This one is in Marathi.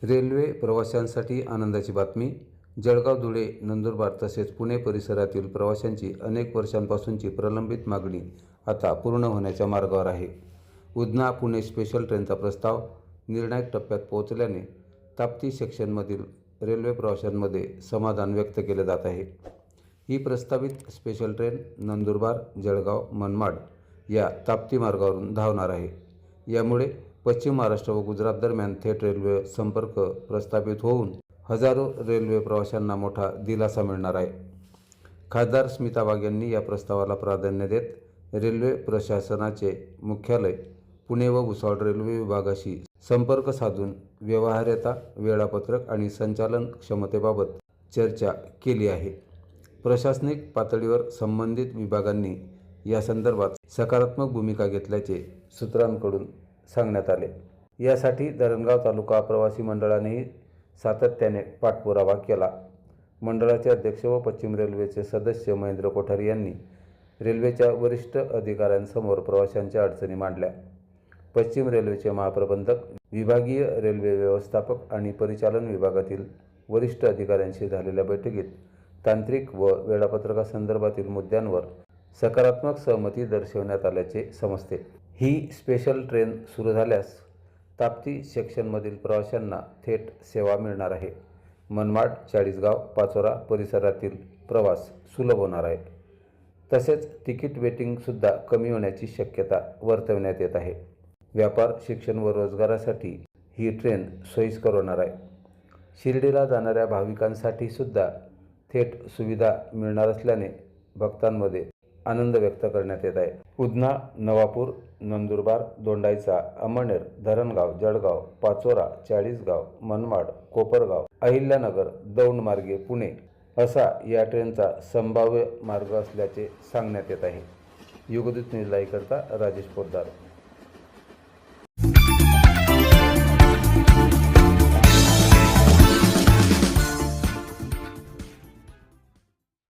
रेल्वे प्रवाशांसाठी आनंदाची बातमी. जळगाव, धुळे, नंदुरबार तसेच पुणे परिसरातील प्रवाशांची अनेक वर्षांपासूनची प्रलंबित मागणी आता पूर्ण होण्याच्या मार्गावर आहे. उधना पुणे स्पेशल ट्रेनचा प्रस्ताव निर्णायक टप्प्यात पोहोचल्याने ताप्ती सेक्शनमधील रेल्वे प्रवाशांमध्ये समाधान व्यक्त केले जात आहे. ही प्रस्तावित स्पेशल ट्रेन नंदुरबार, जळगाव, मनमाड या ताप्ती मार्गावरून धावणार आहे. यामुळे पश्चिम महाराष्ट्र व गुजरात दरम्यान थेट रेल्वे संपर्क प्रस्थापित होऊन हजारो रेल्वे प्रवाशांना मोठा दिलासा मिळणार आहे. खासदार स्मिता वाघ यांनी या प्रस्तावाला प्राधान्य देत रेल्वे प्रशासनाचे मुख्यालय पुणे व भुसावळ रेल्वे विभागाशी संपर्क साधून व्यवहार्यता, वेळापत्रक आणि संचालन क्षमतेबाबत चर्चा केली आहे. प्रशासनिक पातळीवर संबंधित विभागांनी या संदर्भात सकारात्मक भूमिका घेतल्याचे सूत्रांकडून सांगण्यात आले. यासाठी धरणगाव तालुका प्रवासी मंडळानेही सातत्याने पाठपुरावा केला. मंडळाचे अध्यक्ष व पश्चिम रेल्वेचे सदस्य महेंद्र कोठारी यांनी रेल्वेच्या वरिष्ठ अधिकाऱ्यांसमोर प्रवाशांच्या अडचणी मांडल्या. पश्चिम रेल्वेचे महाप्रबंधक, विभागीय रेल्वे व्यवस्थापक आणि परिचालन विभागातील वरिष्ठ अधिकाऱ्यांशी झालेल्या बैठकीत तांत्रिक व वेळापत्रकासंदर्भातील मुद्द्यांवर सकारात्मक सहमती दर्शवण्यात आल्याचे समजते. ही स्पेशल ट्रेन सुरू झाल्यास ताप्ती सेक्शनमधील प्रवाशांना थेट सेवा मिळणार आहे. मनमाड, चाळीसगाव, पाचोरा परिसरातील प्रवास सुलभ होणार आहे. तसेच तिकीट वेटिंगसुद्धा कमी होण्याची शक्यता वर्तवण्यात येत आहे. व्यापार, शिक्षण व रोजगारासाठी ही ट्रेन सोयीस्कर होणार आहे. शिर्डीला जाणाऱ्या भाविकांसाठी सुद्धा थेट सुविधा मिळणार असल्याने भक्तांमध्ये आनंद व्यक्त करण्यात येत आहे. उधना, नवापूर, नंदुरबार, दोंडाईचा, अमळनेर, धरणगाव, जळगाव, पाचोरा, चाळीसगाव, मनमाड, कोपरगाव, अहिल्यानगर, दौंड मार्गे पुणे असा या ट्रेनचा संभाव्य मार्ग असल्याचे सांगण्यात येत आहे. युगदूत न्यूज लाईव्ह करता राजेश पोद्दार.